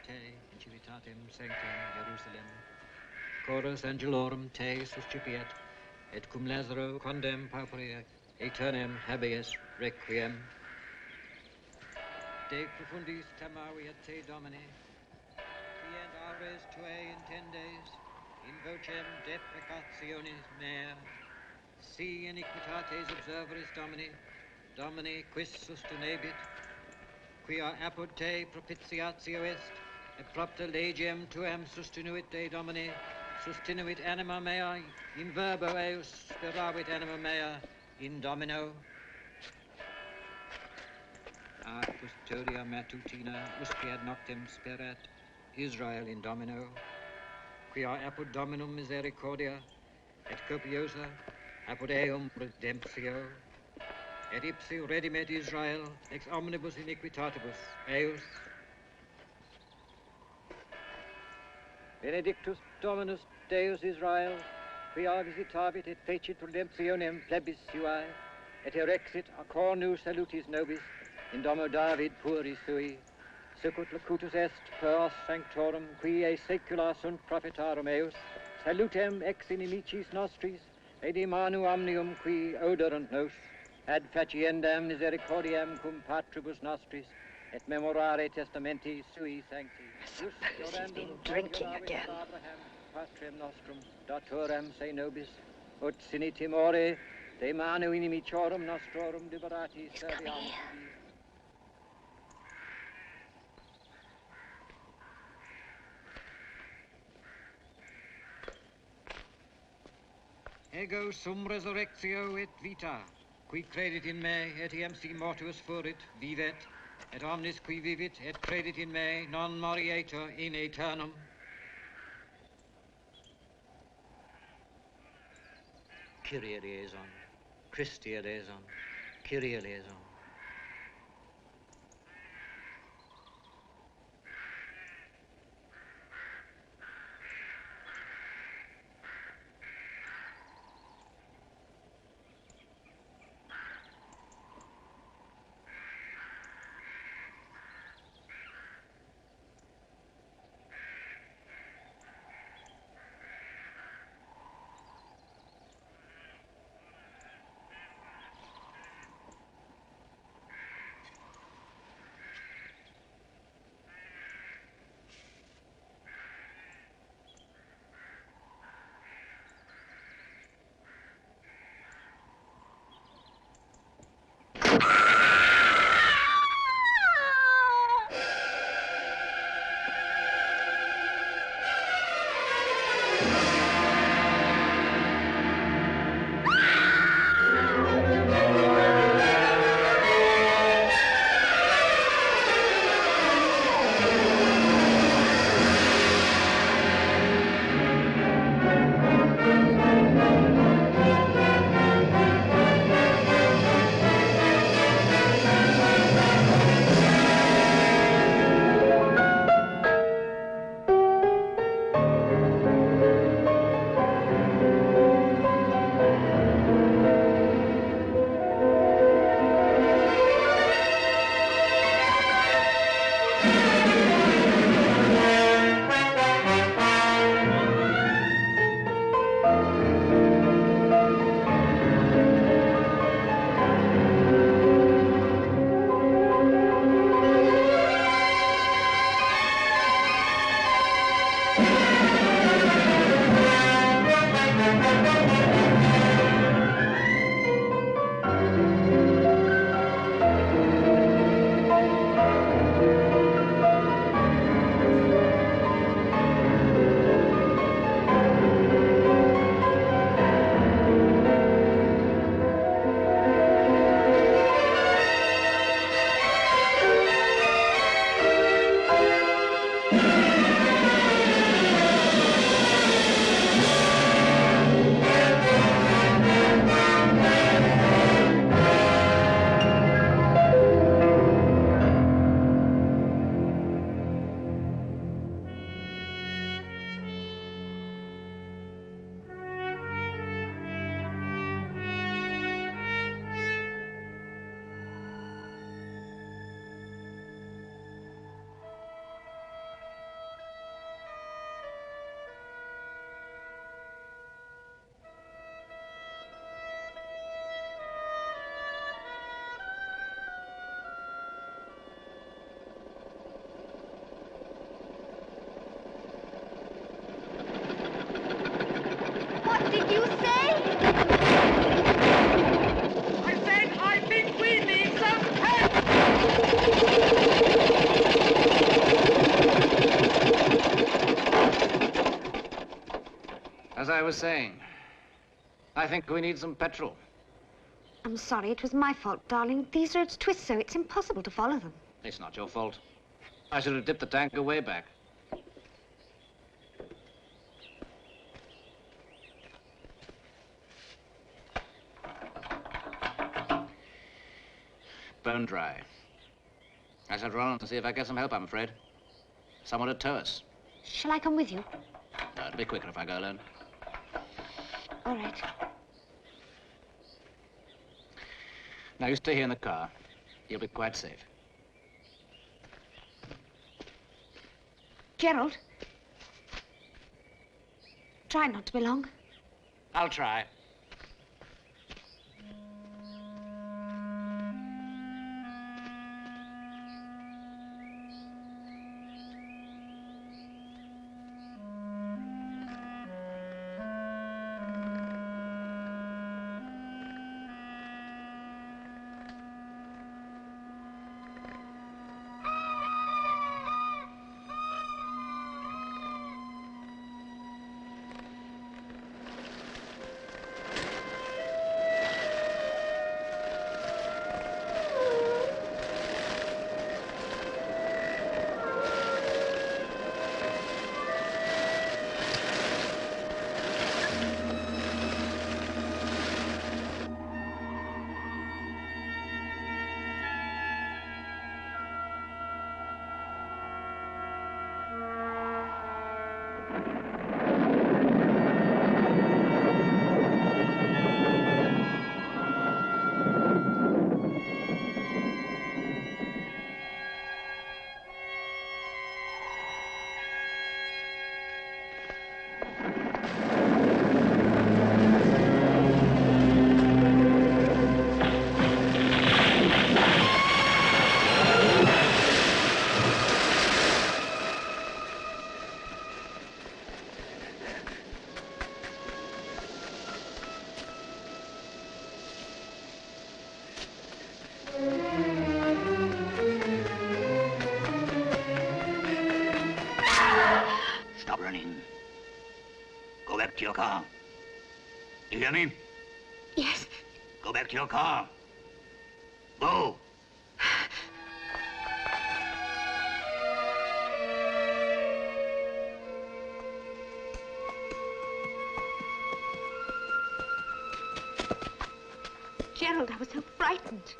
te, in civitatem sanctam Jerusalem. Chorus angelorum te suscipiat, et cum Lazaro quondam pauperia aeternam habeas requiem. De profundis temavi et te Domine, quient aures tuae intendes, in vocem deprecationis mea, si iniquitates observeris Domini, Domini quis sustinebit, quia apud te propitiatio est, et propter legem tuam sustinuit de Domini, sustinuit anima mea, in verbo eus speravit anima mea, in Domino. A custodia matutina usque ad noctem sperat, Israel in Domino, quia apud Dominum misericordia, et copiosa, apud eum redemptio, et ipsi redimet Israel ex omnibus iniquitatibus eus. Benedictus Dominus Deus Israel, quia visitavit et fecit redemptionem plebis suae, et erexit a cornu salutis nobis in domo David pueri sui, sicut locutus est per os sanctorum qui e saecula sunt prophetarum eus, salutem ex inimicis nostris, et in manu omnium qui oderunt nos, ad faciendam misericordiam cum patribus nostris, et memorare testamenti sui sancti. Suppose he's been drinking again. Abraham, patrem nostrum, datorem se nobis, ut sine timore, de manu inimicorum nostrorum liberati He's coming serviam. here. Ego sum resurrectio et vita, qui credit in me, etiam si mortuus furit, vivet, et omnis qui vivit et credit in me, non morietur in aeternum. Kyrie eleison, Christi eleison, Kyrie eleison. you say? I said I think we need some help! As I was saying, I think we need some petrol. I'm sorry, it was my fault, darling. These roads twist so it's impossible to follow them. It's not your fault. I should have dipped the tanker way back. Bone dry. I shall run on to see if I get some help, I'm afraid. Someone to tow us. Shall I come with you? No, it'll be quicker if I go alone. All right. Now, you stay here in the car. You'll be quite safe. Gerald. Try not to be long. I'll try. Stop running. Go back to your car. You hear me? Yes. Go back to your car. Go. Gerald, I was so frightened.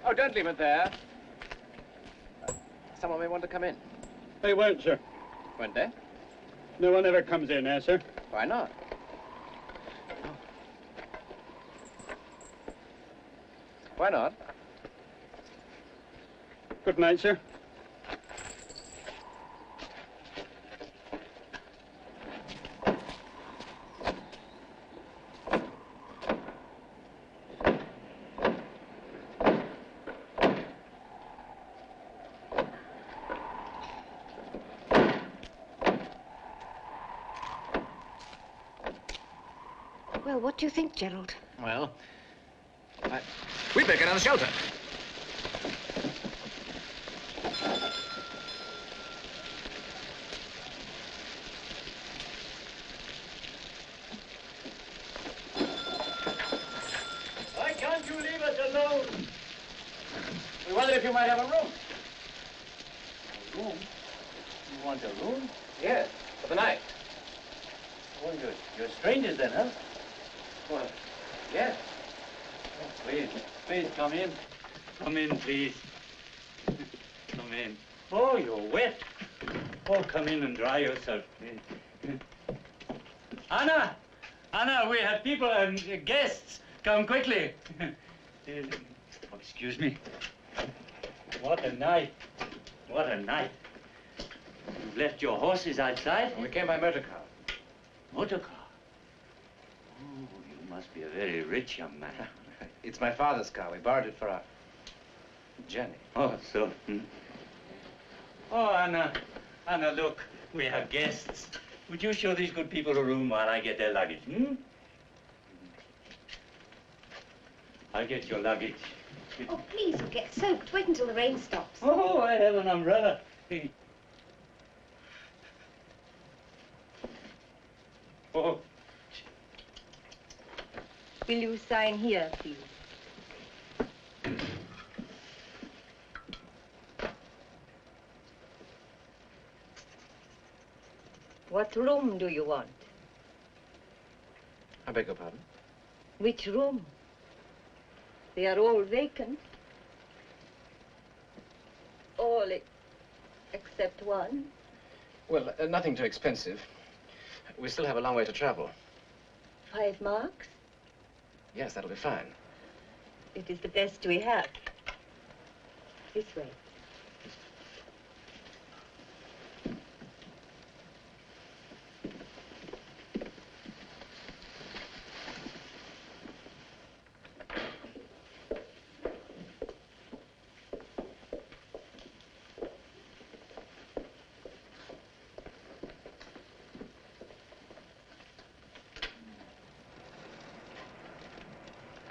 Oh, don't leave it there. Someone may want to come in. They won't, sir. Won't they? No one ever comes in here, sir. Why not? Why not? Good night, sir. Well, what do you think, Gerald? Well, we'd better get out of the shelter. Why can't you leave us alone? We wondered if you might have a room. A room? You want a room? Yes, for the night. Oh, you're strangers then, huh? Well, yes. Please come in. Come in, please. Come in. Oh, you're wet. Oh, come in and dry yourself. Anna! Anna, we have people and guests. Come quickly. Oh, excuse me. What a night. What a night. You've left your horses outside? We came by motor car. Motor car? Oh, you must be a very rich young man. It's my father's car. We borrowed it for our journey. Oh, so. Oh, Anna. Anna, look. We have guests. Would you show these good people a room while I get their luggage, hmm? I'll get your luggage. Oh, please, you'll get soaked. Wait until the rain stops. Oh, I have an umbrella. Oh. Will you sign here, please? What room do you want? I beg your pardon? Which room? They are all vacant. All except one. Well, nothing too expensive. We still have a long way to travel. 5 marks? Yes, that'll be fine. It is the best we have. This way.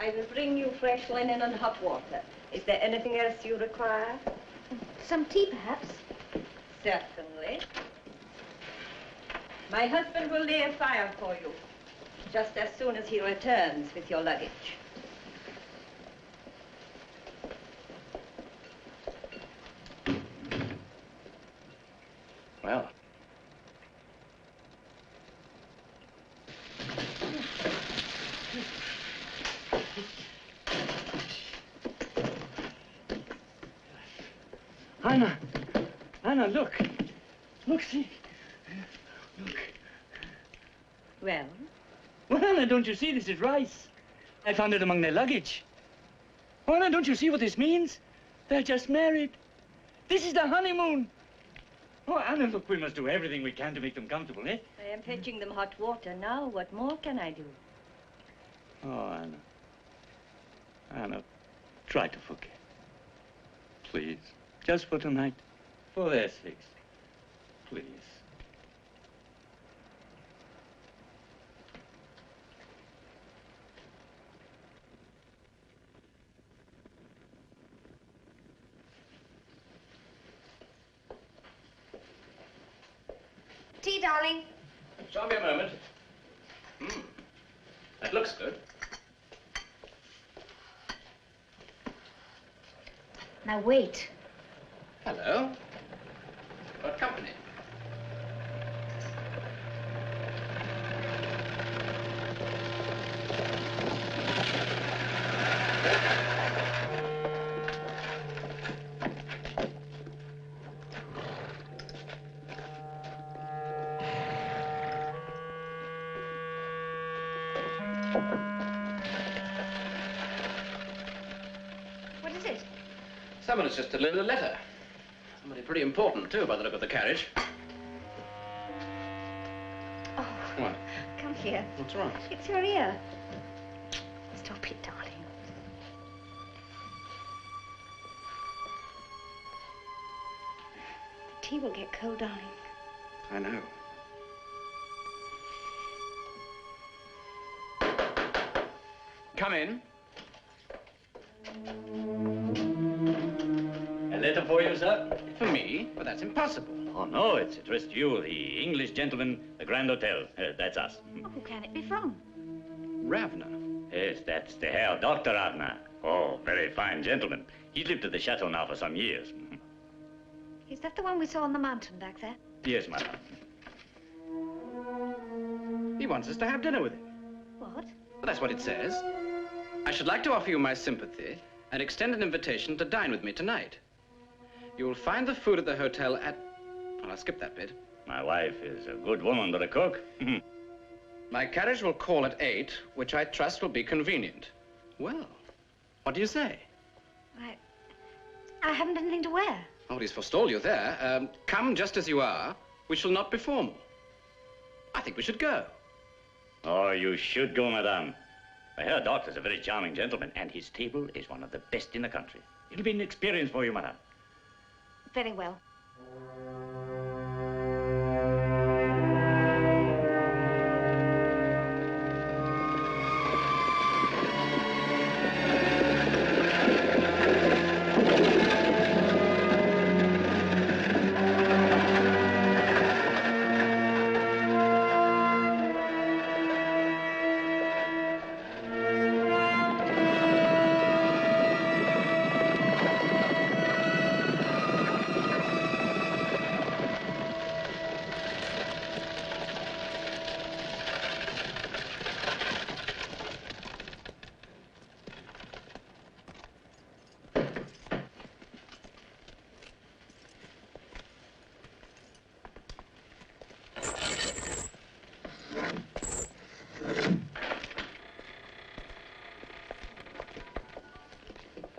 I will bring you fresh linen and hot water. Is there anything else you require? Some tea, perhaps? Certainly. My husband will lay a fire for you, just as soon as he returns with your luggage. Well. Anna! Anna, look! Look, see! Look. Well? Well, Anna, don't you see? This is rice. I found it among their luggage. Oh, Anna, don't you see what this means? They're just married. This is the honeymoon. Oh, Anna, look, we must do everything we can to make them comfortable, eh? I am fetching them hot water now. What more can I do? Oh, Anna. Anna, try to forget. Please. Just for tonight. For their sakes. Please. Tea, darling. Show me a moment. That looks good. Now, wait. Hello. Got company. What is it? Someone has just delivered a letter. Somebody pretty important, too, by the look of the carriage. Oh. What? Come here. What's wrong? It's your ear. Stop it, darling. The tea will get cold, darling. I know. Come in. A letter for you, sir? For me? But that's impossible. Oh, no, it's addressed to you, the English gentleman, the Grand Hotel. That's us. Oh, who can it be from? Ravna. Yes, that's the Herr Dr. Ravna. Oh, very fine gentleman. He's lived at the chateau now for some years. Is that the one we saw on the mountain back there? Yes, madam. He wants us to have dinner with him. What? Well, that's what it says. I should like to offer you my sympathy and extend an invitation to dine with me tonight. You'll find the food at the hotel at... Well, I'll skip that bit. My wife is a good woman, but a cook. My carriage will call at 8, which I trust will be convenient. Well, what do you say? I haven't anything to wear. Nobody's forestalled you there. Come just as you are. We shall not be formal. I think we should go. Oh, you should go, madame. I hear Doctor's a very charming gentleman, and his table is one of the best in the country. It'll be an experience for you, madame. Very well.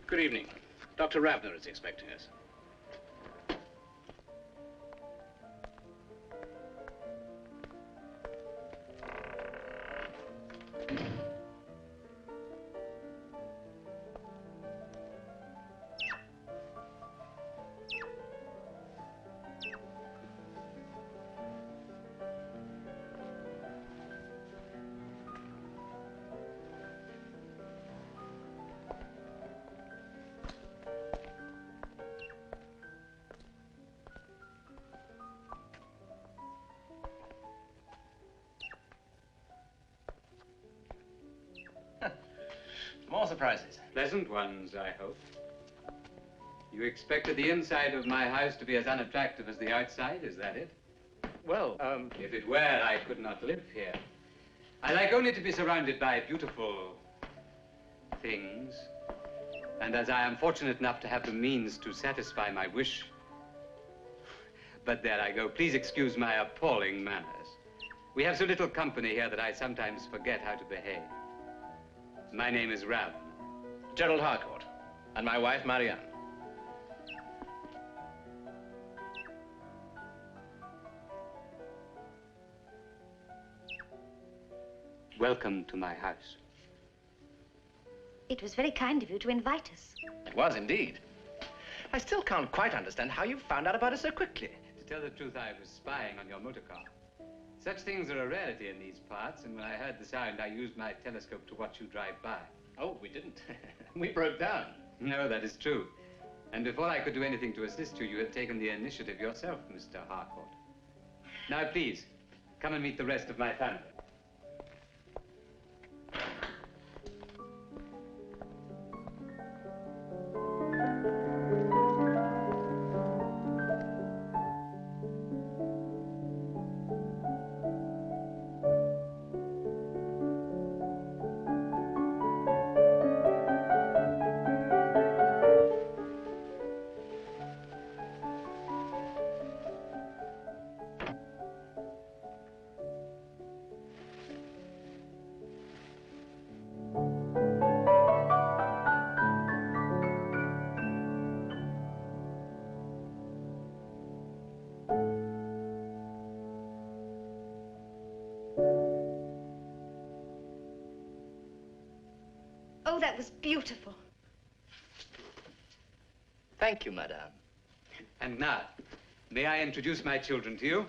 Good evening. Dr. Ravner is expecting us. More surprises. Pleasant ones, I hope. You expected the inside of my house to be as unattractive as the outside, is that it? Well, If it were, I could not live here. I like only to be surrounded by beautiful things. And as I am fortunate enough to have the means to satisfy my wish. But there I go. Please excuse my appalling manners. We have so little company here that I sometimes forget how to behave. My name is Ravner. Gerald Harcourt, and my wife, Marianne. Welcome to my house. It was very kind of you to invite us. It was indeed. I still can't quite understand how you found out about us so quickly. To tell the truth, I was spying on your motor car. Such things are a rarity in these parts, and when I heard the sound, I used my telescope to watch you drive by. Oh, we didn't. We broke down. No, that is true. And before I could do anything to assist you, you had taken the initiative yourself, Mr. Harcourt. Now, please, come and meet the rest of my family. Oh, that was beautiful. Thank you, madame. And now, may I introduce my children to you?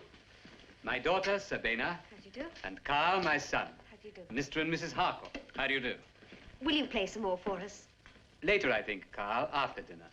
My daughter, Sabina. How do you do? And Carl, my son. How do you do? Mr. and Mrs. Harcourt. How do you do? Will you play some more for us? Later, I think, Carl, after dinner.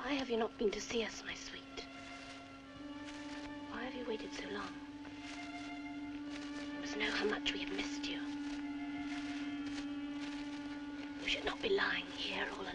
Why have you not been to see us, my sweet? Why have you waited so long? knows know how much we have missed you. You should not be lying here all alone.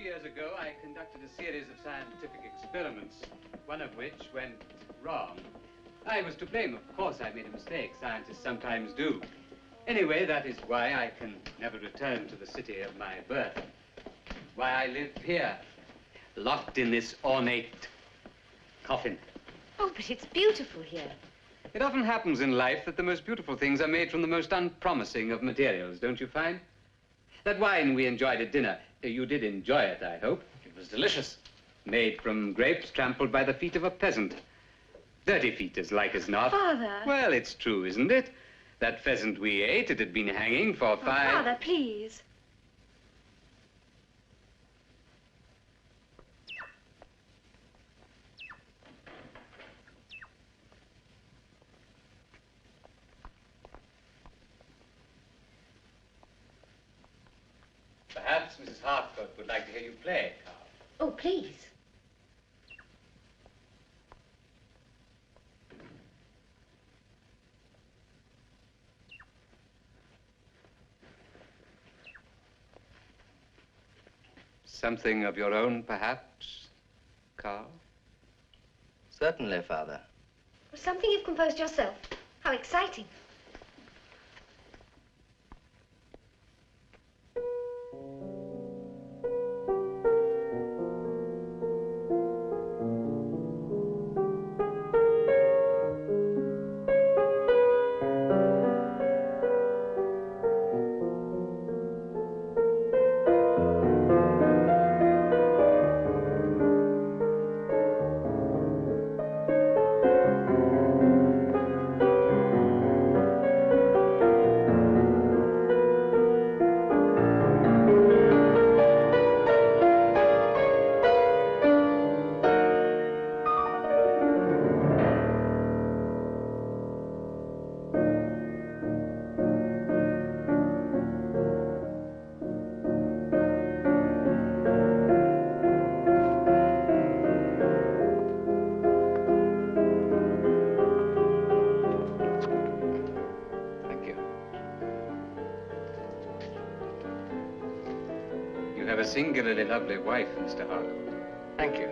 Years ago, I conducted a series of scientific experiments, one of which went wrong. I was to blame, of course. I made a mistake. Scientists sometimes do. Anyway, that is why I can never return to the city of my birth. Why I live here, locked in this ornate coffin. Oh, but it's beautiful here. It often happens in life that the most beautiful things are made from the most unpromising of materials, don't you find? That wine we enjoyed at dinner, you did enjoy it, I hope. It was delicious. Made from grapes trampled by the feet of a peasant. Dirty feet, as like as not. Father. Well, it's true, isn't it? That pheasant we ate, it had been hanging for 5... Father, please. Perhaps Mrs. Hartford would like to hear you play, Carl. Oh, please. Something of your own, perhaps, Carl? Certainly, Father. Something you've composed yourself. How exciting. You have a singularly lovely wife, Mr. Hartford. Thank you.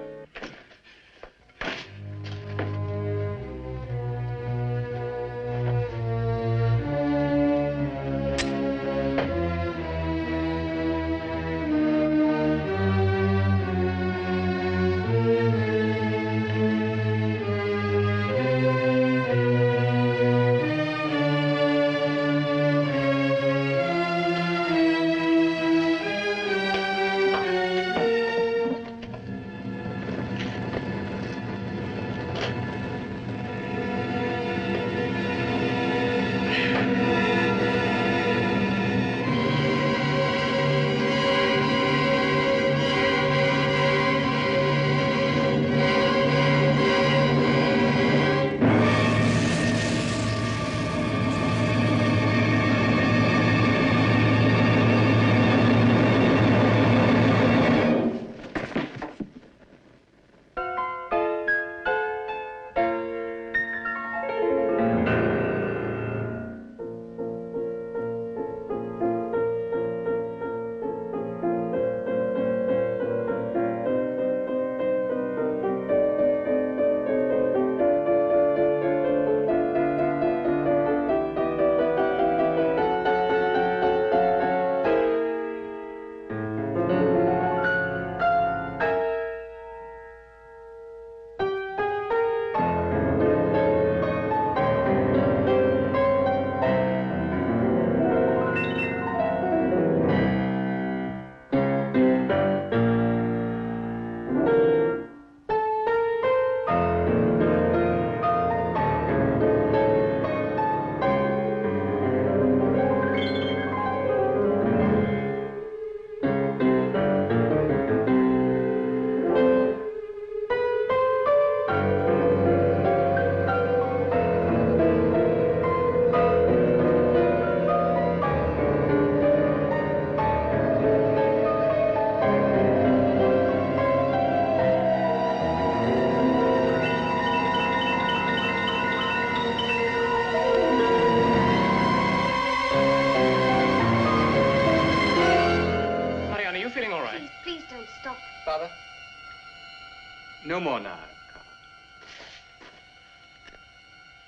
No more now, Carl.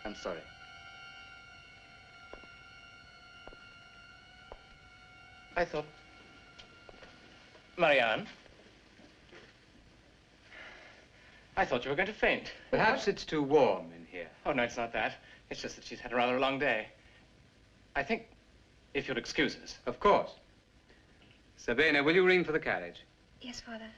I'm sorry. I thought... Marianne? I thought you were going to faint. Perhaps it's too warm in here. Oh, no, it's not that. It's just that she's had a rather long day. I think, if you'll excuse us. Of course. Sabina, will you ring for the carriage? Yes, Father.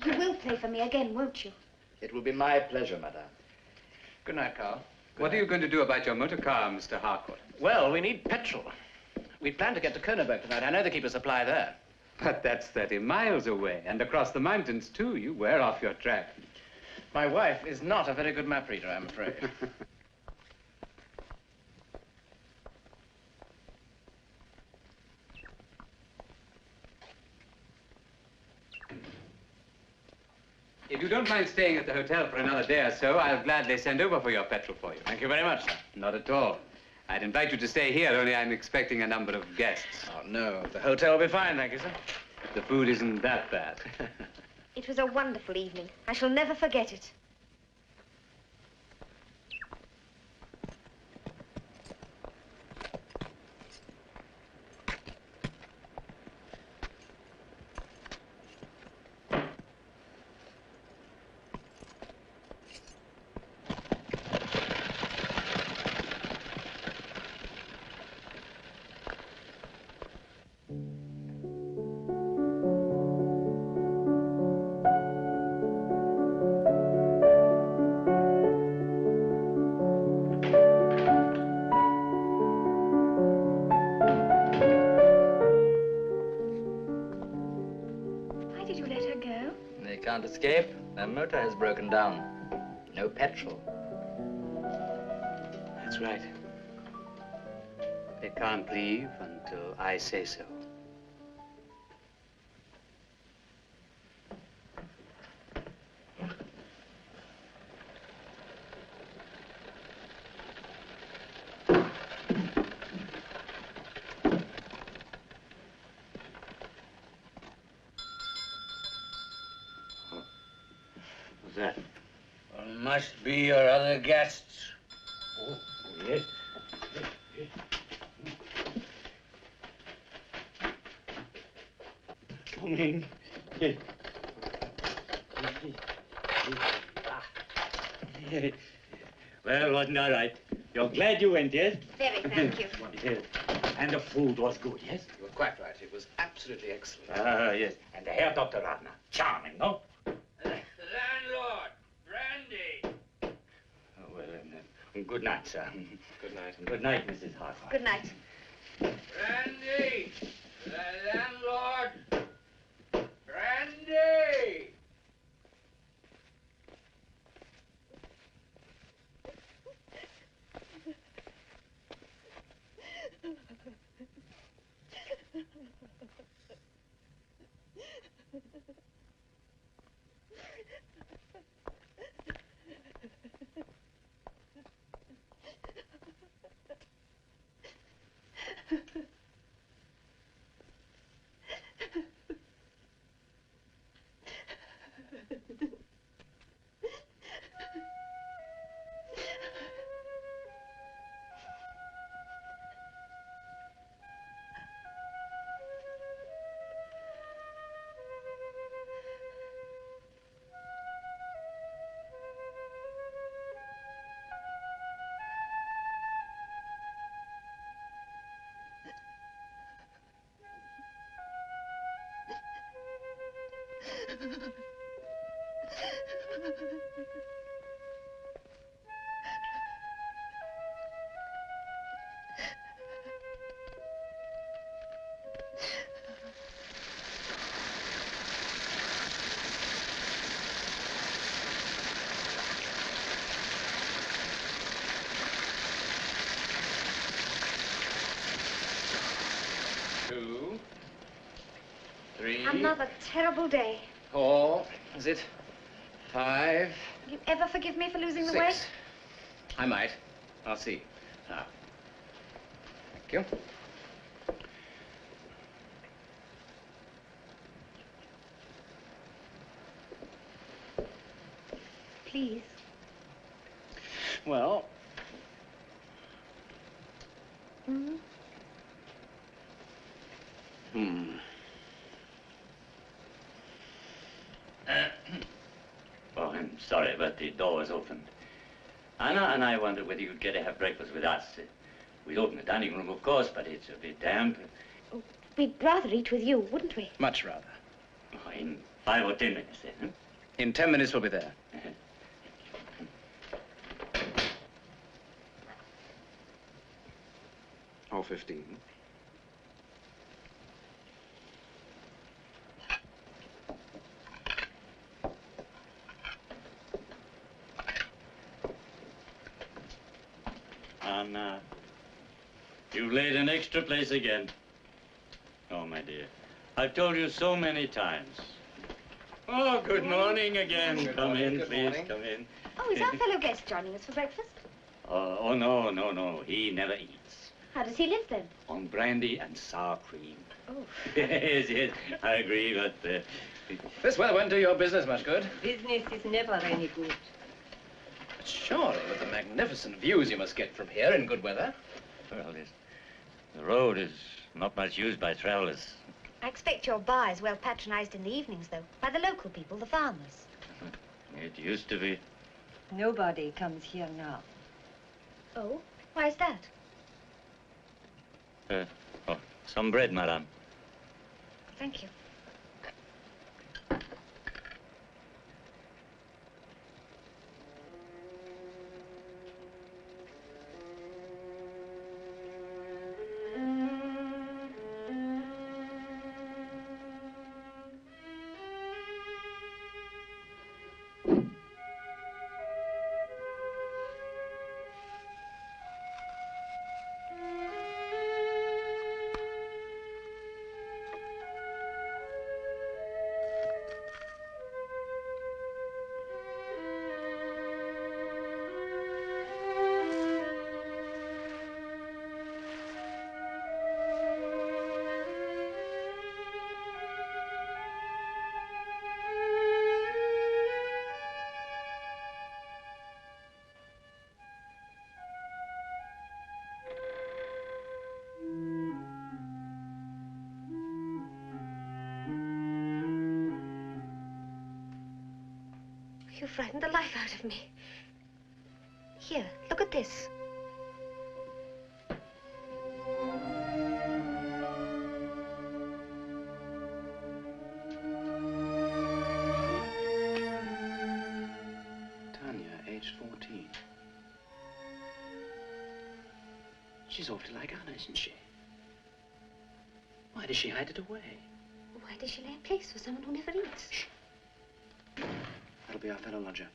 You will play for me again, won't you? It will be my pleasure, madame. Good night, Carl. What are you going to do about your motor car, Mr. Harcourt? Well, we need petrol. We plan to get to Königsberg tonight. I know they keep a supply there. But that's 30 miles away, and across the mountains, too. You wear off your track. My wife is not a very good map reader, I'm afraid. If you don't mind staying at the hotel for another day or so, I'll gladly send over for your petrol for you. Thank you very much, sir. Not at all. I'd invite you to stay here, only I'm expecting a number of guests. Oh, no. The hotel will be fine, thank you, sir. The food isn't that bad. It was a wonderful evening. I shall never forget it. Can't escape. Their motor has broken down. No petrol. That's right. They can't leave until I say so. That? Must be your other guests. Oh, yes. Come in. Yes. Well, wasn't all right. You're glad you went, yes? Very, thank you. Yes. And the food was good, yes? You were quite right. It was absolutely excellent. Ah, yes. And the Herr Dr. Radner. Charming, no? Landlord, brandy. Oh, well, good night, sir. Good night. Good night, Mrs. Harcourt. Good night. Brandy, the landlord. Brandy. Another terrible day. 4, is it? 5. You ever forgive me for losing the 6. way? I might. I'll see. Now. Thank you. please. Well, Mm? Oh, I'm sorry, but the door was opened. Anna and I wondered whether you'd care to have breakfast with us. We'd open the dining room, of course, but it's a bit damp. We'd rather eat with you, wouldn't we? much rather. Oh, in 5 or 10 minutes, then. Huh? In 10 minutes, we'll be there. Or 15. Anna, you've laid an extra place again. Oh, my dear, I've told you so many times. Oh, good morning again. Good Come morning, in, good please, morning. come in. Oh, is our fellow guest joining us for breakfast? Oh, no. He never eats. How does he live then? On brandy and sour cream. Oh. Yes, I agree, but... This weather won't do your business much good. Business is never any good. But surely, with the magnificent views you must get from here in good weather. Well, the road is not much used by travelers. I expect your bar is well patronized in the evenings, though, by the local people, the farmers. It used to be. Nobody comes here now. Oh? Why is that? Oh, some bread, madame. Thank you. You frightened the life out of me. Here, look at this. Tanya, age 14. She's awfully like Anna, isn't she? Why does she hide it away? Why does she lay a place for someone who never eats? Shh. That'll be our fellow lodger.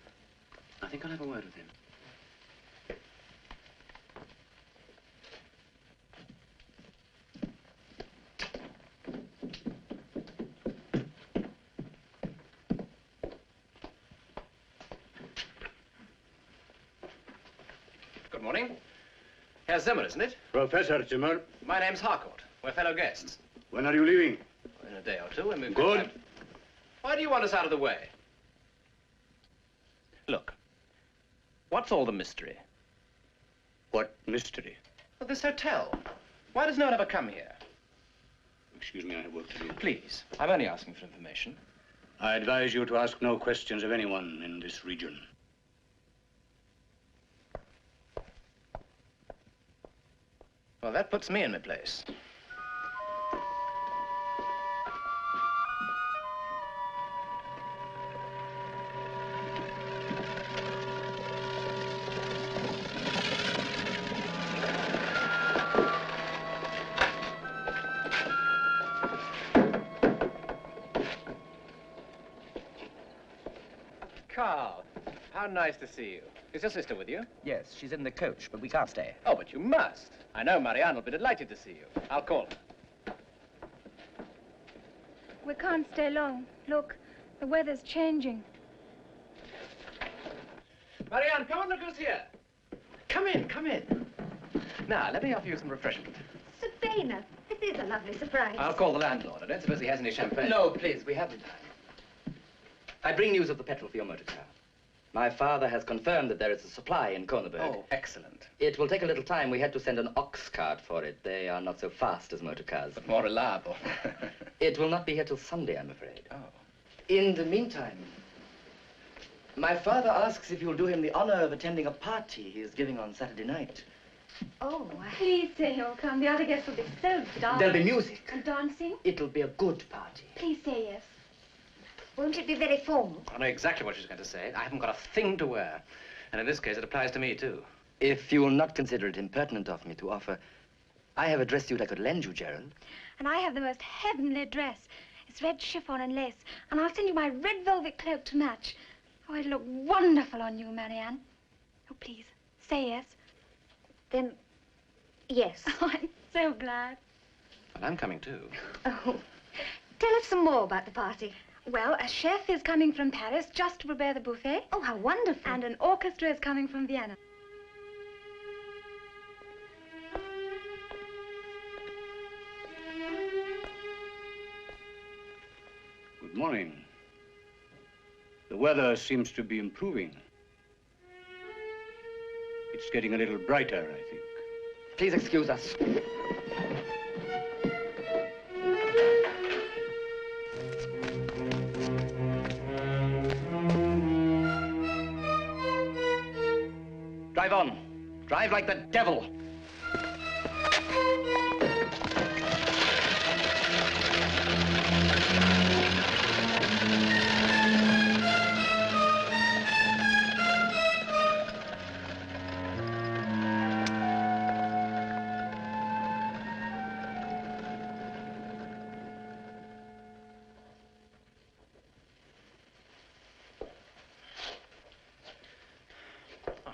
I think I'll have a word with him. Good morning. Herr Zimmer, isn't it? Professor Zimmer. My name's Harcourt. We're fellow guests. When are you leaving? In a day or two, when we've... Good. Why do you want us out of the way? Look, what's all the mystery? What mystery? Well, this hotel. Why does no one ever come here? Excuse me, I have work to do. Please, I'm only asking for information. I advise you to ask no questions of anyone in this region. Well, that puts me in my place. Carl, how nice to see you. Is your sister with you? Yes, she's in the coach, but we can't stay. Oh, but you must. I know Marianne will be delighted to see you. I'll call her. We can't stay long. Look, the weather's changing. Marianne, come on, look who's here. Come in, come in. Now, let me offer you some refreshment. Sabina, this is a lovely surprise. I'll call the landlord. I don't suppose he has any champagne. No, please, we haven't time. I bring news of the petrol for your motor car. My father has confirmed that there is a supply in Kronenberg. Oh, excellent. It will take a little time. We had to send an ox cart for it. They are not so fast as motor cars. But more reliable. It will not be here till Sunday, I'm afraid. Oh. In the meantime, my father asks if you'll do him the honor of attending a party he is giving on Saturday night. Oh, please say he'll come. The other guests will be so dull. There'll be music. And dancing? It'll be a good party. Please say yes. Won't it be very formal? I know exactly what she's going to say. I haven't got a thing to wear. And in this case, it applies to me, too. If you will not consider it impertinent of me to offer, I have a dress suit I could lend you, Gerald. And I have the most heavenly dress. It's red chiffon and lace. And I'll send you my red velvet cloak to match. Oh, it'll look wonderful on you, Marianne. Oh, please, say yes. Then, yes. Oh, I'm so glad. And I'm coming, too. Oh, tell us some more about the party. Well, a chef is coming from Paris just to prepare the buffet. Oh, how wonderful. And an orchestra is coming from Vienna. Good morning. The weather seems to be improving. It's getting a little brighter, I think. Please excuse us. Drive on. Drive like the devil.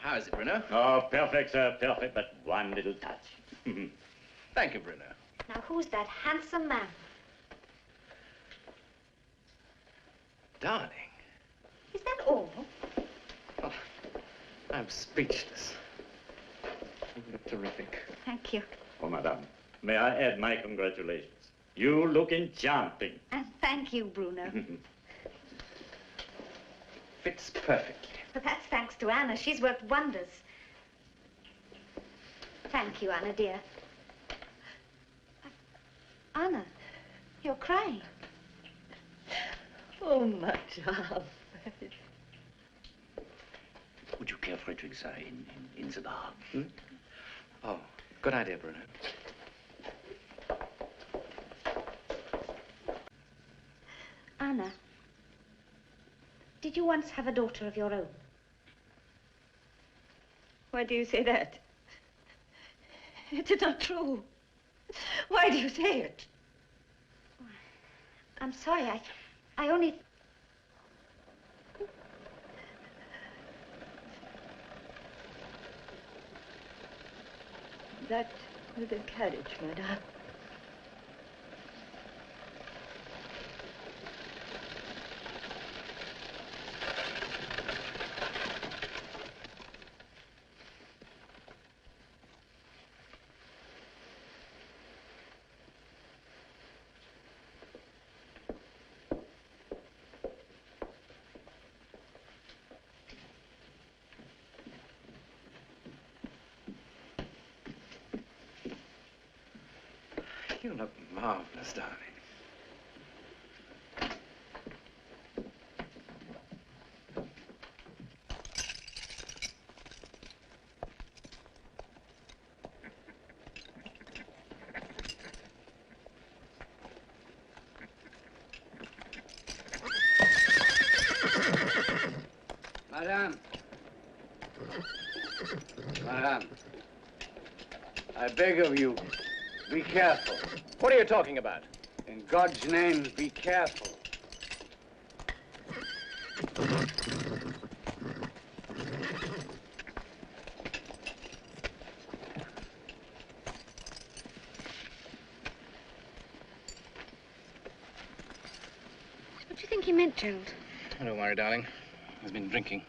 How is it, Bruno? Oh, perfect, sir, perfect, but one little touch. Thank you, Bruno. Now, who's that handsome man? Darling. Is that all? Oh, I'm speechless. You look terrific. Thank you. Oh, madame, may I add my congratulations? You look enchanting. And thank you, Bruno. Fits perfectly. But that's thanks to Anna. She's worked wonders. Thank you, Anna, dear. Anna, you're crying. Oh, my child. Would you care for a drink, sir, in the bar? Hmm? Oh, good idea, Bruno. Anna, did you once have a daughter of your own? Why do you say that? It's not true. Why do you say it? I'm sorry, I only... That little carriage, madame. You look marvelous, darling. Madame. Madame. I beg of you, be careful. What are you talking about? In God's name, be careful. What do you think he meant, Gerald? Oh, don't worry, darling. He's been drinking.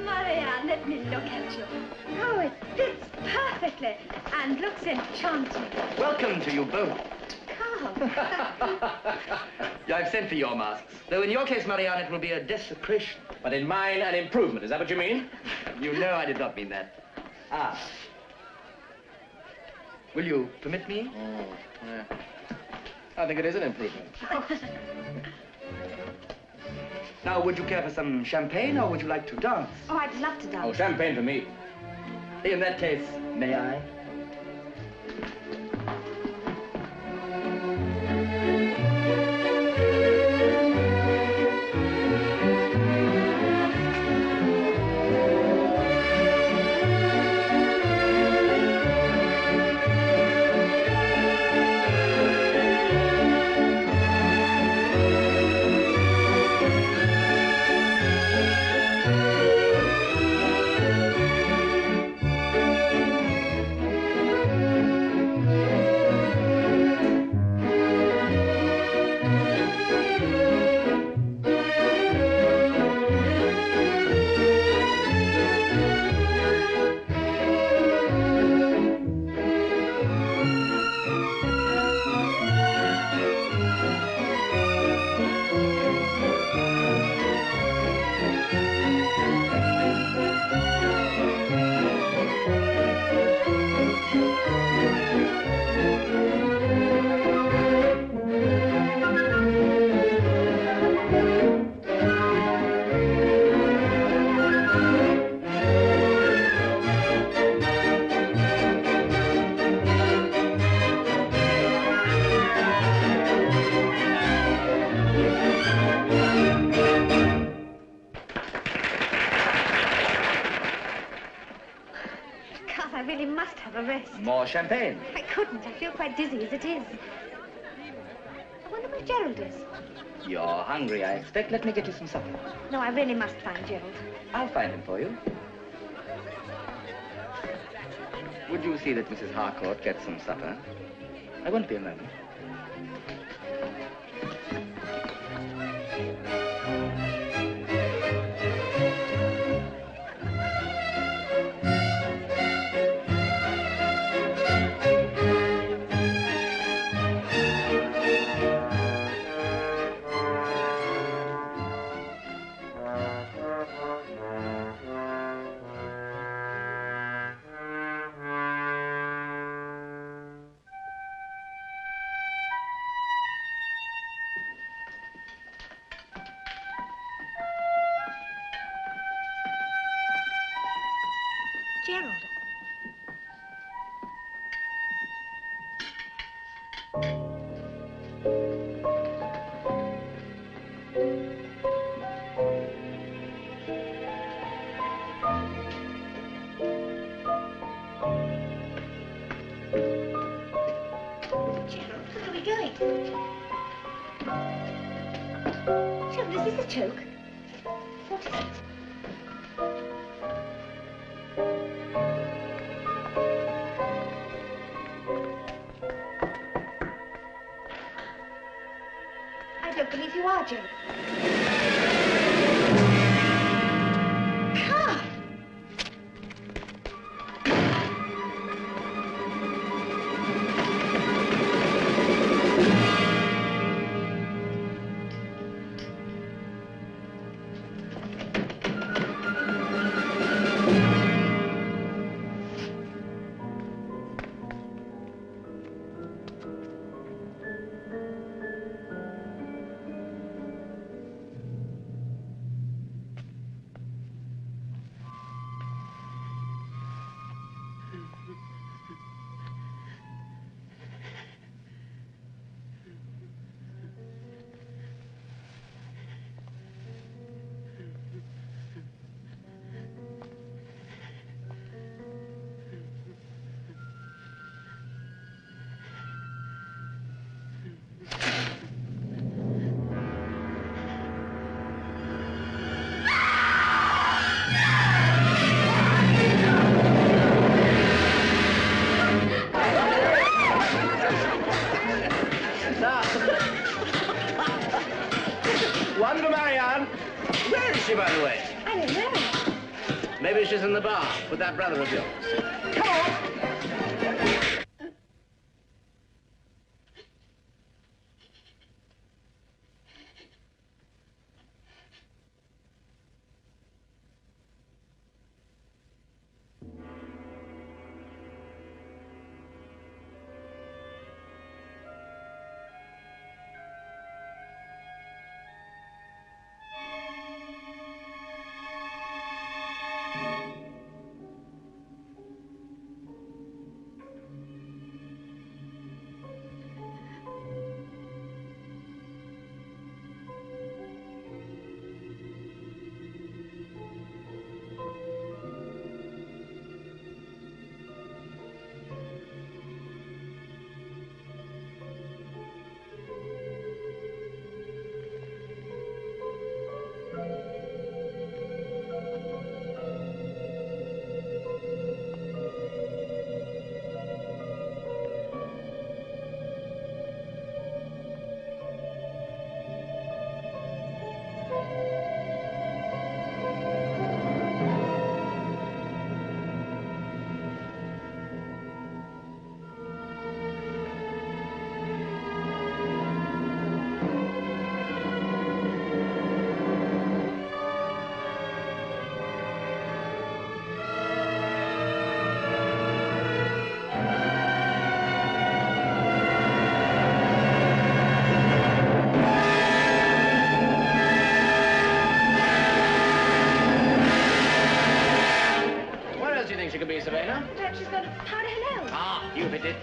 Marianne, let me look at you. Oh, it fits perfectly and looks enchanting. Welcome to you both. Come. I've sent for your masks. Though in your case, Marianne, it will be a desecration. But in mine, an improvement. Is that what you mean? You know I did not mean that. Ah. Will you permit me? Oh, yeah. I think it is an improvement. Now, would you care for some champagne, or would you like to dance? Oh, I'd love to dance. Oh, champagne for me. In that case, may I? I really must have a rest. More champagne. I couldn't. I feel quite dizzy as it is. I wonder where Gerald is. You're hungry, I expect. Let me get you some supper. No, I really must find Gerald. I'll find him for you. Would you see that Mrs. Harcourt gets some supper? I won't be a moment. Gerald. Gerald, where are we going? Gerald, is this a joke? What is it? I don't believe you are, Gerald. Come! she, by the way? I don't know. Maybe she's in the bar with that brother of yours. Come on! She could be, Savannah? Perhaps she's got a powder her nose. Ah, you hit it.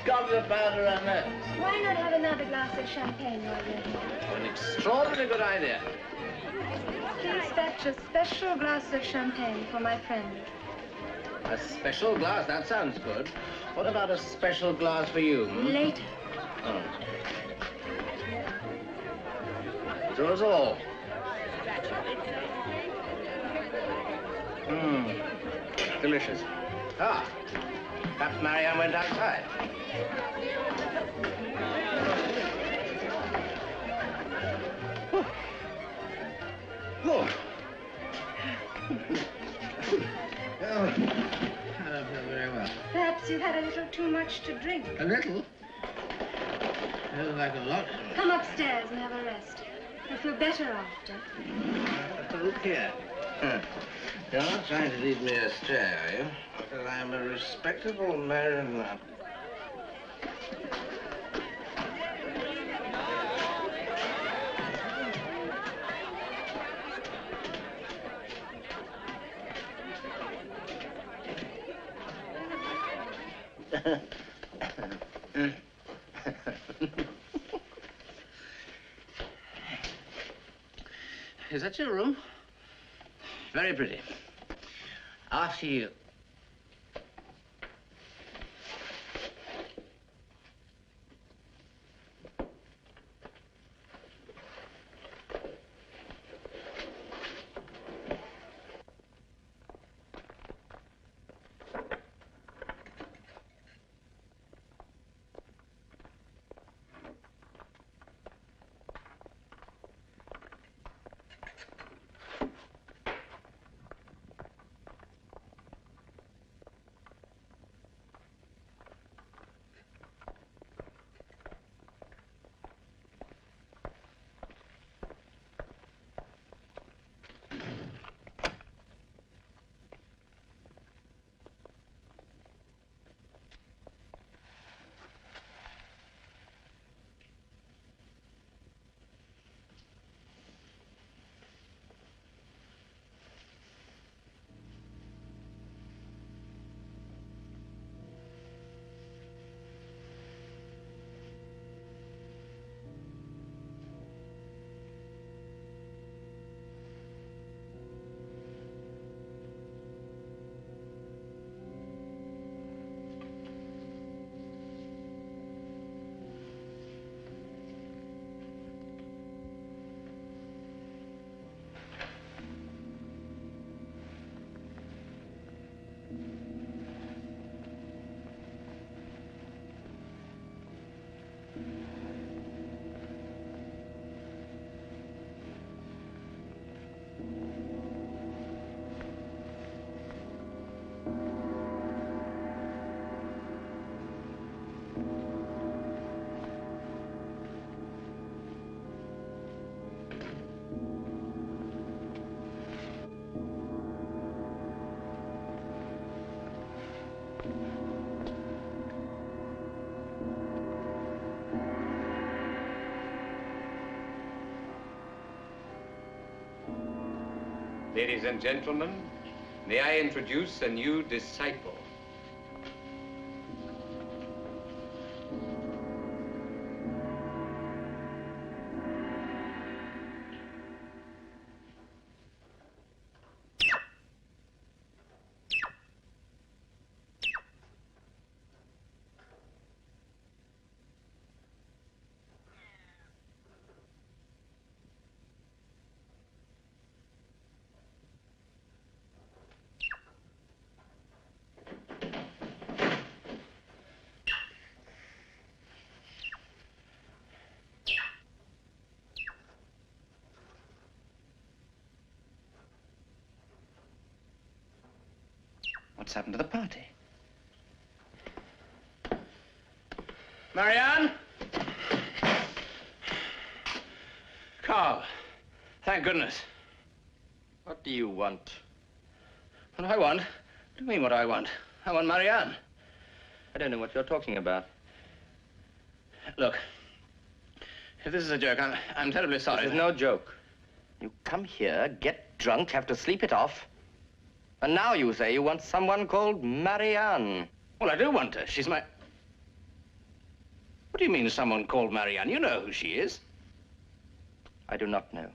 Got the powder her nose. Why not have another glass of champagne while you're here? An extraordinarily good idea. Please fetch a special glass of champagne for my friend. A special glass? That sounds good. What about a special glass for you? Later. Oh. To us all. Delicious. Ah, perhaps Marianne went outside. Oh. Oh, I don't feel very well. Perhaps you've had a little too much to drink. A little? Feels like a lot. Come upstairs and have a rest. You'll feel better after. Look here. You're not trying to lead me astray, are you? Because I'm a respectable married man. Is that your room? Very pretty. After you. Ladies and gentlemen, may I introduce a new disciple. What's happened to the party? Marianne? Carl. Thank goodness. What do you want? What I want? What do you mean what I want? I want Marianne. I don't know what you're talking about. Look, if this is a joke, I'm terribly sorry. This is no joke. You come here, get drunk, have to sleep it off, and now you say you want someone called Marianne. Well, I do want her. She's my... What do you mean, someone called Marianne? You know who she is. I do not know.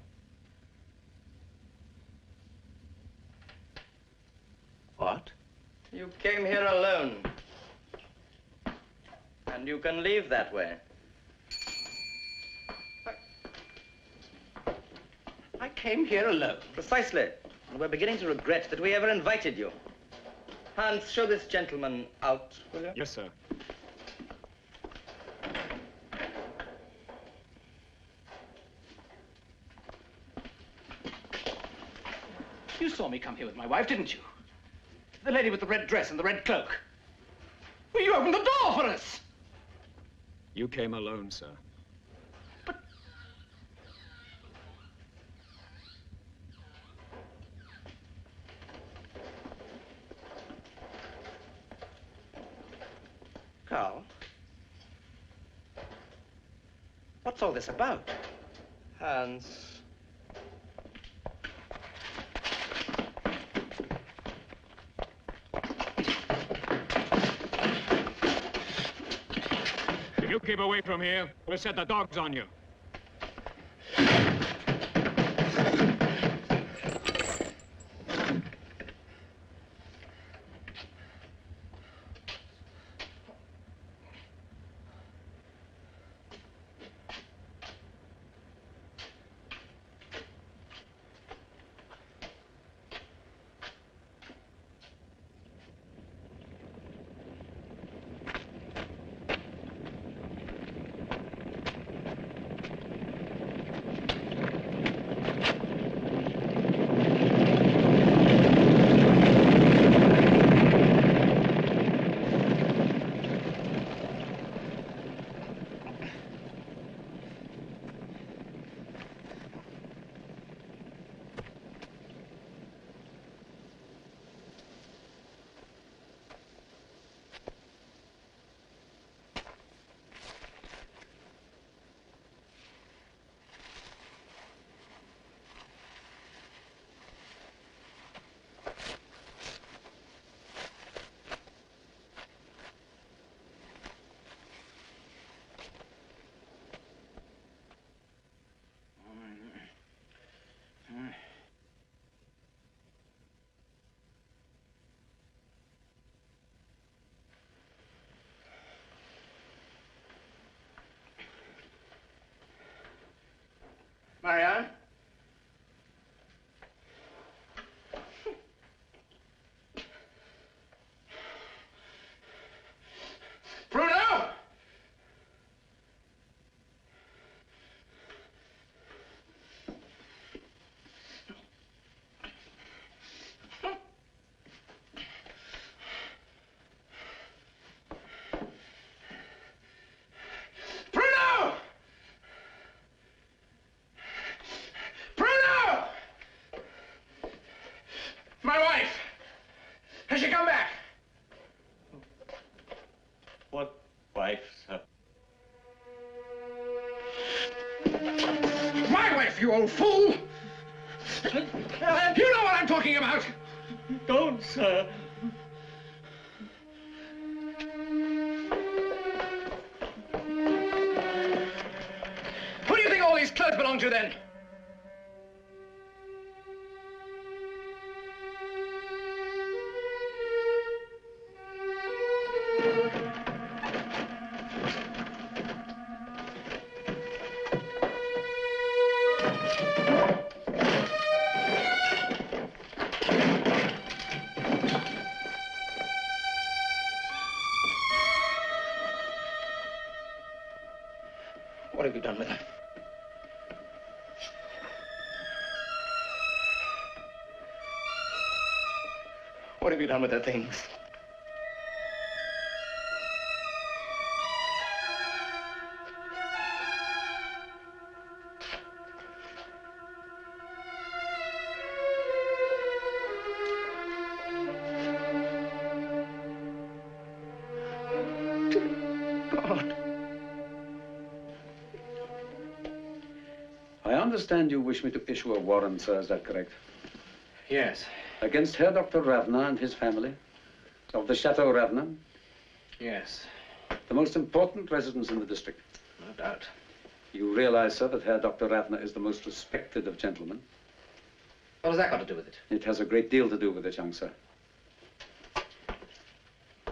What? You came here alone. And you can leave that way. I came here alone. Precisely. And we're beginning to regret that we ever invited you. Hans, show this gentleman out, will you? Yes, sir. You saw me come here with my wife, didn't you? The lady with the red dress and the red cloak. Well, you opened the door for us. You came alone, sir. Carl, what's all this about? Hans. If you keep away from here, we'll set the dogs on you. Marianne? Bruno! Bruno! Bruno! My wife! Has she come back? What wife, sir? My wife, you old fool! You know what I'm talking about! Don't, sir. Who do you think all these clothes belong to, then? What have you done with them? What have you done with their things? God. I understand you wish me to issue a warrant, sir, is that correct? Yes. Against Herr Dr. Ravna and his family? Of the Chateau Ravna? Yes. The most important residence in the district? No doubt. You realize, sir, that Herr Dr. Ravna is the most respected of gentlemen? What has that got to do with it? It has a great deal to do with it, young sir.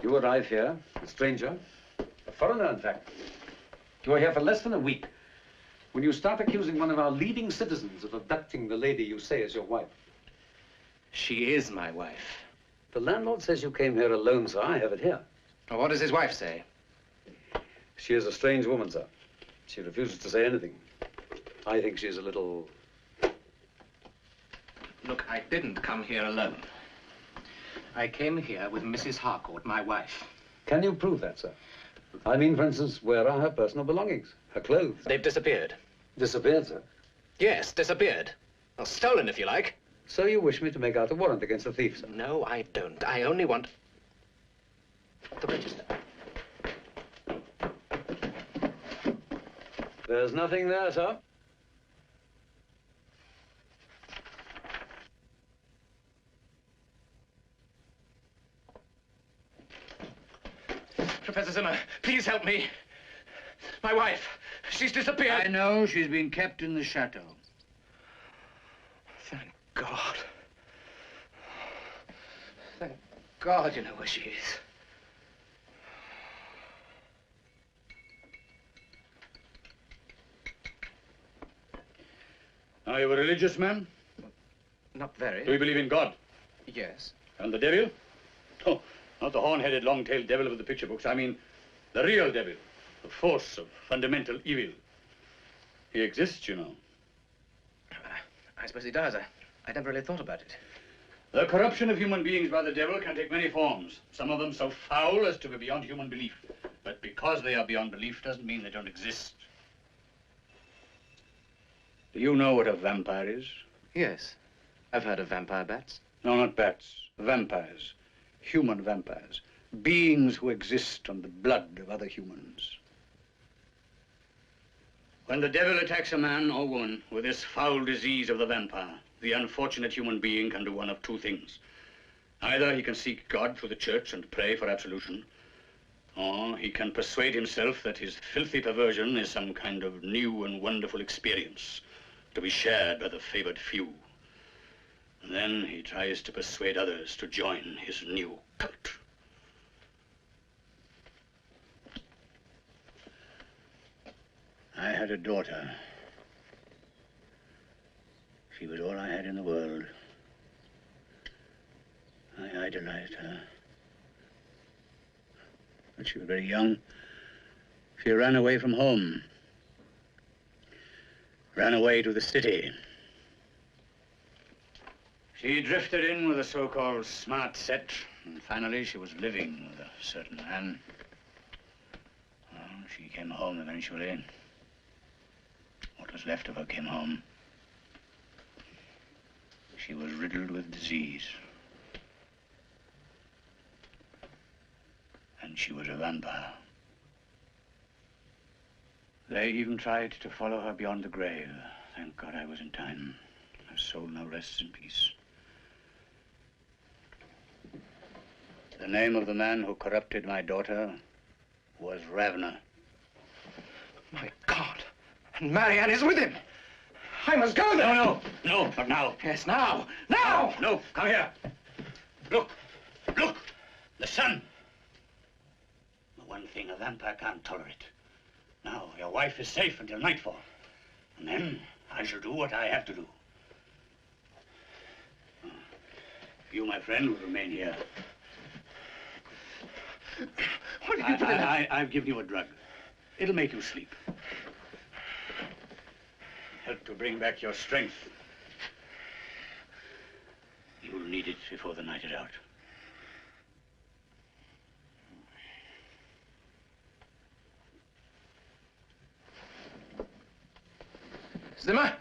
You arrive here, a stranger, a foreigner, in fact. You are here for less than a week. When you start accusing one of our leading citizens of abducting the lady you say is your wife. She is my wife. The landlord says you came here alone, sir. I have it here. Well, what does his wife say? She is a strange woman, sir. She refuses to say anything. I think she's a little... Look, I didn't come here alone. I came here with Mrs. Harcourt, my wife. Can you prove that, sir? I mean, for instance, where are her personal belongings? Her clothes? They've disappeared. Disappeared, sir? Yes, disappeared. Well, stolen, if you like. So you wish me to make out a warrant against the thief, sir? No, I don't. I only want the register. There's nothing there, sir. Professor Zimmer, please help me. My wife, she's disappeared. I know she's been kept in the chateau. Thank God. Thank God you know where she is. Are you a religious man? Not very. Do you believe in God? Yes. And the devil? Oh, not the horn-headed, long-tailed devil of the picture books. I mean, the real devil, the force of fundamental evil. He exists, you know. I suppose he does. I never really thought about it. The corruption of human beings by the devil can take many forms. Some of them so foul as to be beyond human belief. But because they are beyond belief doesn't mean they don't exist. Do you know what a vampire is? Yes. I've heard of vampire bats. No, not bats. Vampires. Human vampires. Beings who exist on the blood of other humans. When the devil attacks a man or woman with this foul disease of the vampire, the unfortunate human being can do one of two things. Either he can seek God through the church and pray for absolution, or he can persuade himself that his filthy perversion is some kind of new and wonderful experience to be shared by the favored few. And then he tries to persuade others to join his new cult. I had a daughter. She was all I had in the world. I idolized her. But she was very young. She ran away from home. Ran away to the city. She drifted in with a so-called smart set, and finally she was living with a certain man. Well, she came home eventually. What was left of her came home. She was riddled with disease. And she was a vampire. They even tried to follow her beyond the grave. Thank God I was in time. Her soul now rests in peace. The name of the man who corrupted my daughter was Ravner. My God! And Marianne is with him! I must go there! No, not now. Yes, now! Now! No, come here. Look, the sun. The one thing a vampire can't tolerate. Now, your wife is safe until nightfall. And then I shall do what I have to do. You, my friend, will remain here. What did you do? I've given you a drug. It'll make you sleep. Help to bring back your strength. You'll need it before the night is out. Zimmer?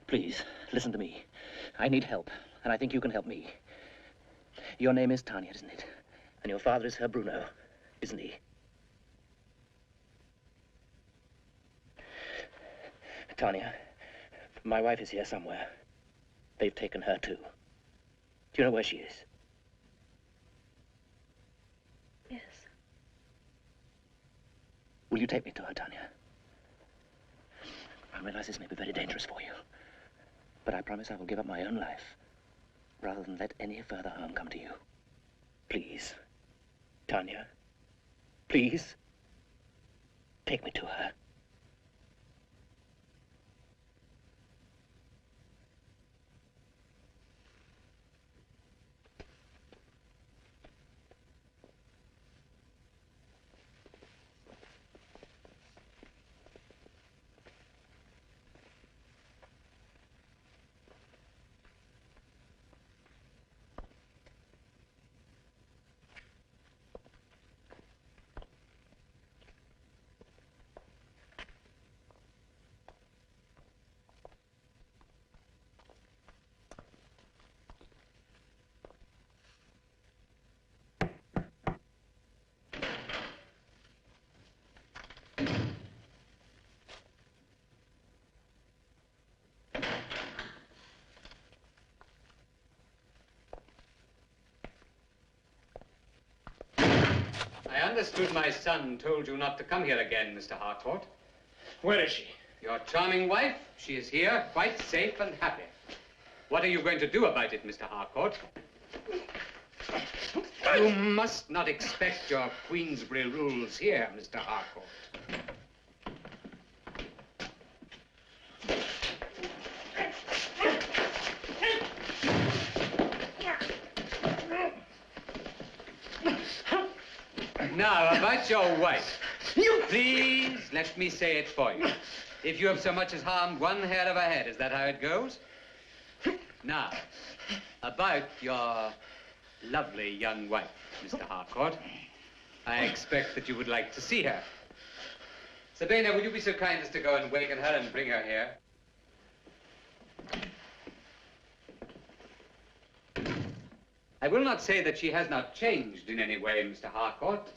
Please, listen to me. I need help, and I think you can help me. Your name is Tanya, isn't it? And your father is Herr Bruno, isn't he? Tanya, my wife is here somewhere. They've taken her too. Do you know where she is? Yes. Will you take me to her, Tanya? I realize this may be very dangerous for you, but I promise I will give up my own life rather than let any further harm come to you. Please, Tanya, please, take me to her. I understood my son told you not to come here again, Mr. Harcourt. Where is she? Your charming wife. She is here, quite safe and happy. What are you going to do about it, Mr. Harcourt? You must not expect your Queensbury rules here, Mr. Harcourt. Now, about your wife. Please, let me say it for you. If you have so much as harmed one hair of her head, is that how it goes? Now, about your lovely young wife, Mr. Harcourt. I expect that you would like to see her. Sabina, would you be so kind as to go and waken her and bring her here? I will not say that she has not changed in any way, Mr. Harcourt.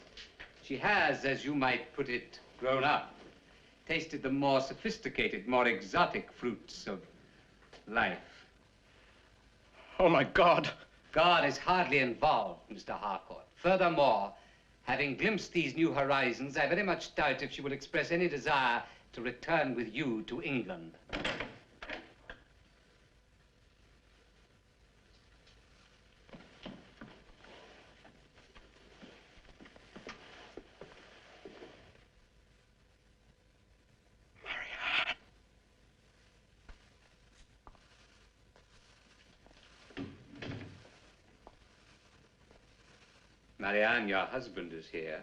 She has, as you might put it, grown up, tasted the more sophisticated, more exotic fruits of life. Oh, my God. God is hardly involved, Mr. Harcourt. Furthermore, having glimpsed these new horizons, I very much doubt if she will express any desire to return with you to England. Marianne, your husband is here.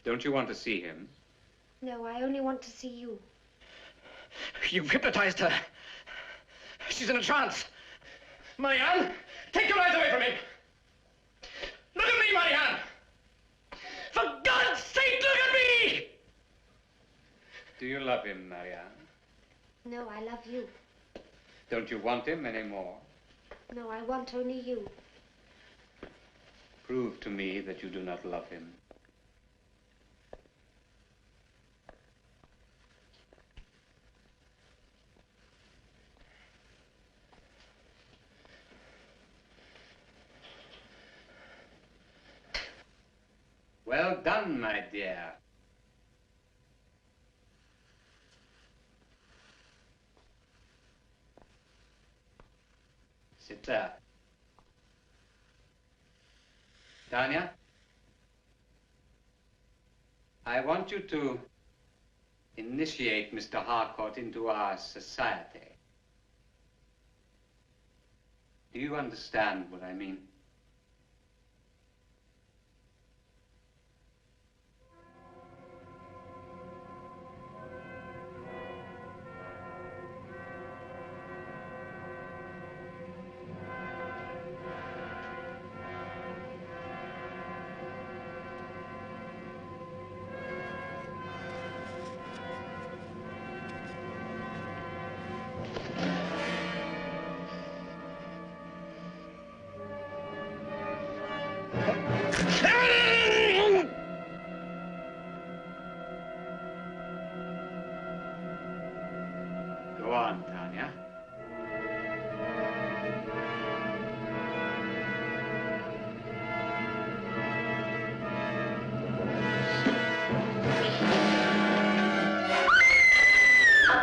Don't you want to see him? No, I only want to see you. You've hypnotized her. She's in a trance. Marianne, take your eyes away from me. Look at me, Marianne. For God's sake, look at me! Do you love him, Marianne? No, I love you. Don't you want him anymore? No, I want only you. Prove to me that you do not love him. Well done, my dear. Sit there. Tanya, I want you to initiate Mr. Harcourt into our society. Do you understand what I mean? Go on, Tanya.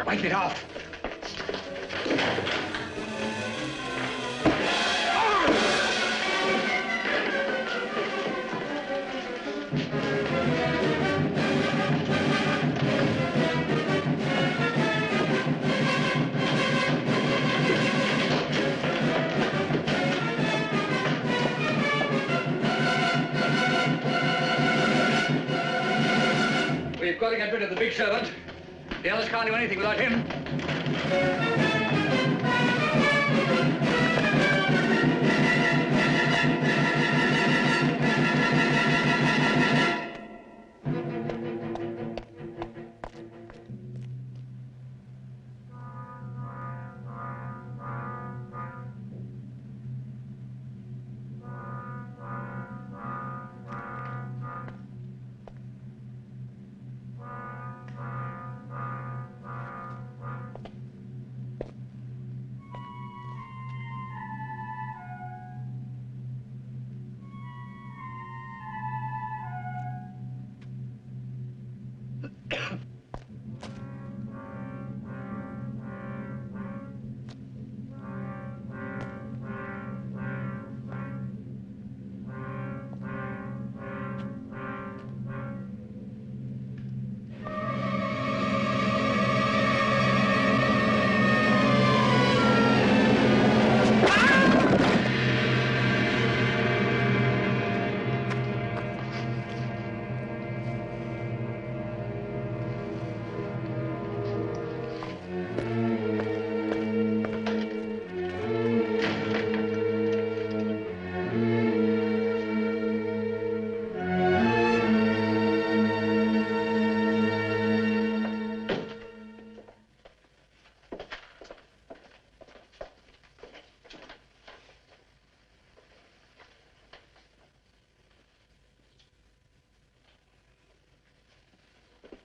Wipe it off. We've got to get rid of the big servant. The others can't do anything without him.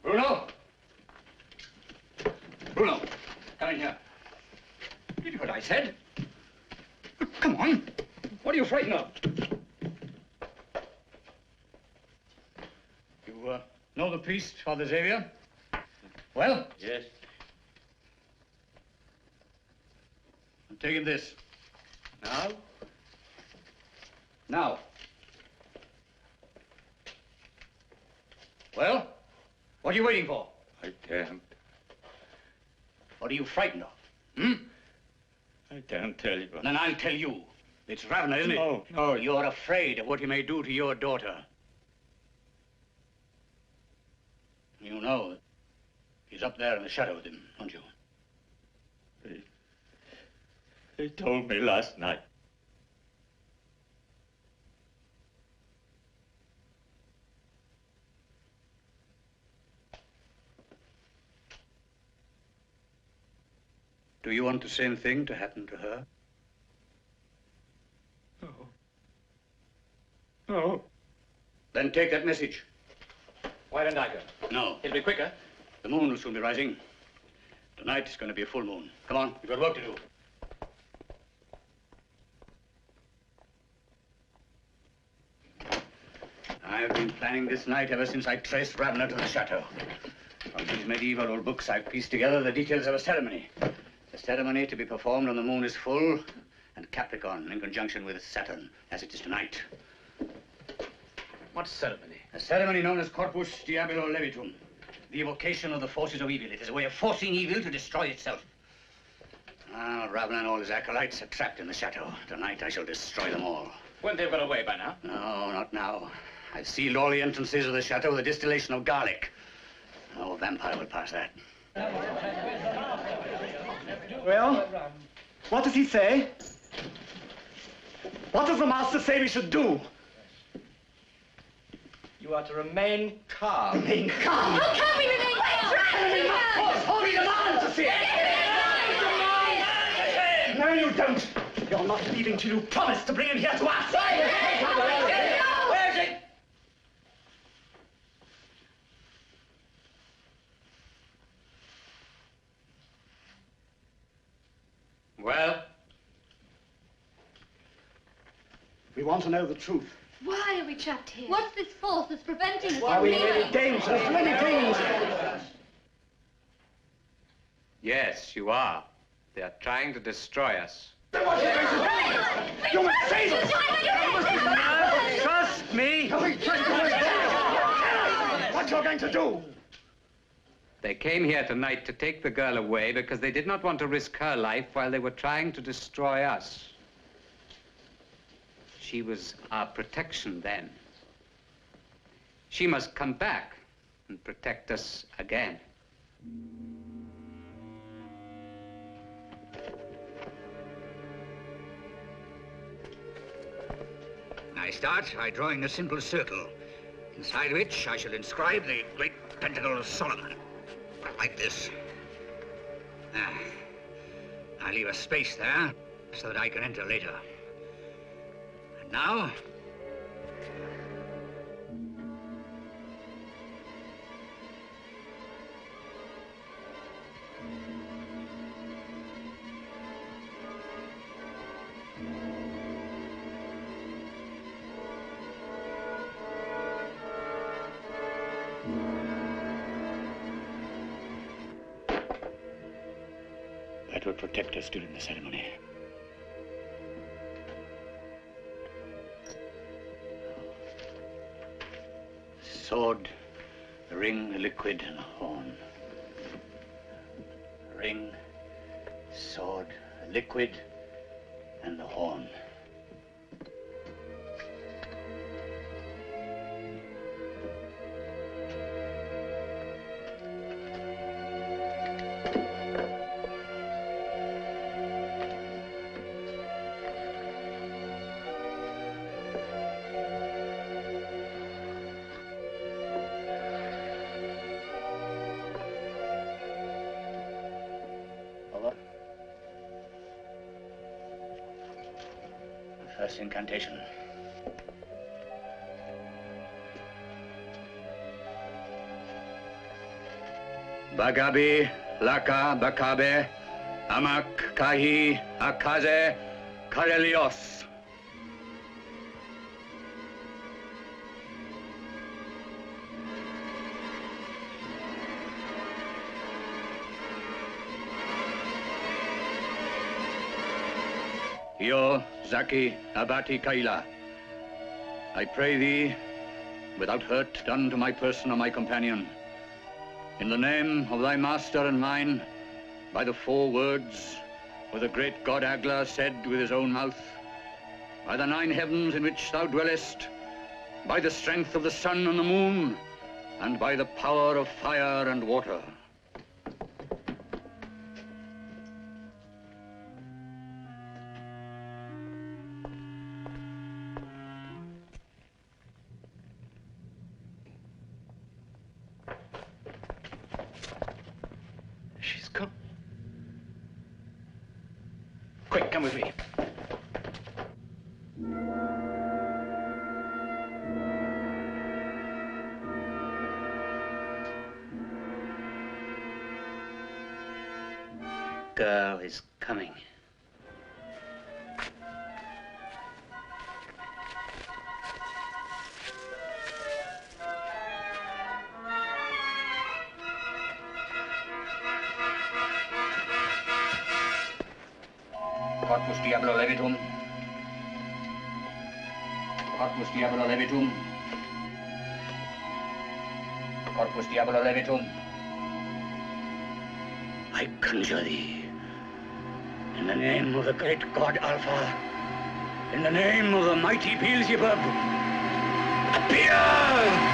Bruno! Bruno, come in here. Did you hear what I said? Come on. What are you frightened of? You know the priest, Father Xavier? Well? Yes. I'm taking this. Now? Now. Well? What are you waiting for? I can't. What are you frightened of? Hmm? I can't tell you. Then I'll tell you. It's Ravna, isn't it? No. No, you're afraid of what he may do to your daughter. You know, he's up there in the shadow with him, don't you? He told me last night. Do you want the same thing to happen to her? No. No. Then take that message. Why don't I go? No. It'll be quicker. The moon will soon be rising. Tonight is going to be a full moon. Come on, you've got work to do. I've been planning this night ever since I traced Ravna to the chateau. From these medieval old books, I've pieced together the details of a ceremony. A ceremony to be performed when the moon is full and Capricorn in conjunction with Saturn, as it is tonight. What ceremony? A ceremony known as Corpus Diabolo Levitum, the evocation of the forces of evil. It is a way of forcing evil to destroy itself. Ah, Ravna and all his acolytes are trapped in the chateau. Tonight I shall destroy them all. Wouldn't they have got away by now? No, not now. I've sealed all the entrances of the chateau with a distillation of garlic. No vampire will pass that. Well, what does he say? What does the master say we should do? You are to remain calm. Remain calm? How can we remain calm? Hold me demand to see it! No, you don't. You're not leaving till you promise to bring him here to us. Where's it? Well? We want to know the truth. Why are we trapped here? What's this force that's preventing us Are from we in leaving? any danger? Many dangers. Yes, you are. They are trying to destroy us. You must save us! Trust me! What you're going to do? They came here tonight to take the girl away because they did not want to risk her life while they were trying to destroy us. She was our protection then. She must come back and protect us again. I start by drawing a simple circle, inside which I shall inscribe the great pentacle of Solomon, like this. I leave a space there so that I can enter later. And now, that will protect us during the ceremony. Sword, the ring, the liquid, and the horn. Ring, sword, the liquid, and the horn. First incantation. Bagabi, Laka, Bakabe, Amak, Kahi, Akaze, Karelios. Yo, Zaki, Abati, Kaila, I pray thee, without hurt done to my person or my companion, in the name of thy master and mine, by the 4 words, with the great god Agla said with his own mouth, by the 9 heavens in which thou dwellest, by the strength of the sun and the moon, and by the power of fire and water. She's come. Quick, come with me. Girl is coming. Corpus Diabolo Levitum. Corpus Diabolo Levitum. Corpus Diabolo Levitum. I conjure thee, in the name of the great god Alpha, in the name of the mighty Beelzebub, appear!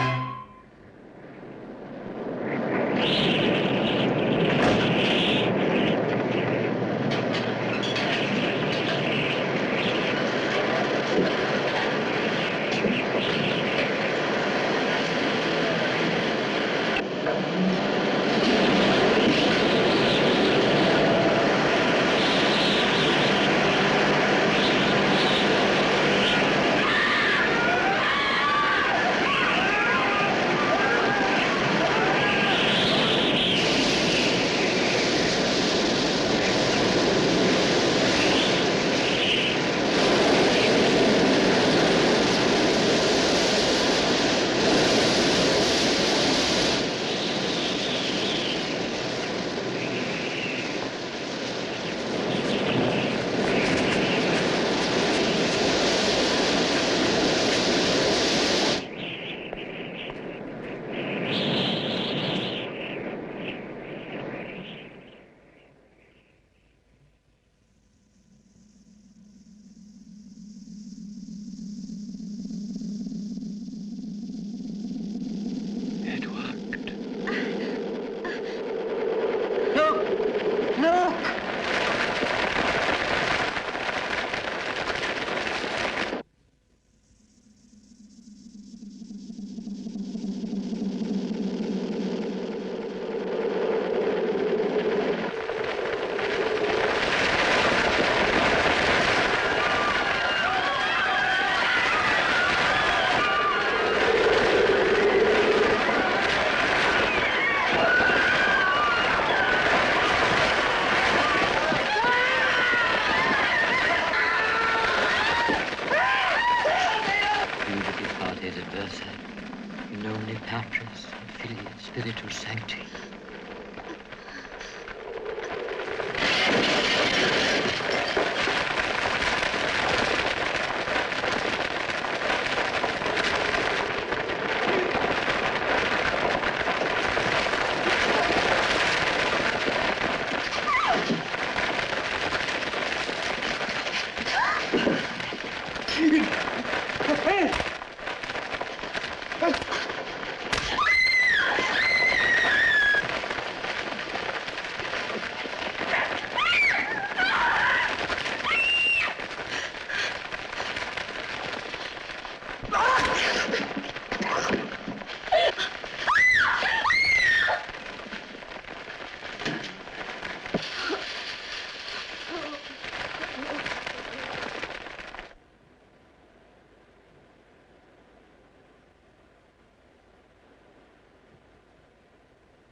Spiritus Sancti.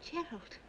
Gerald.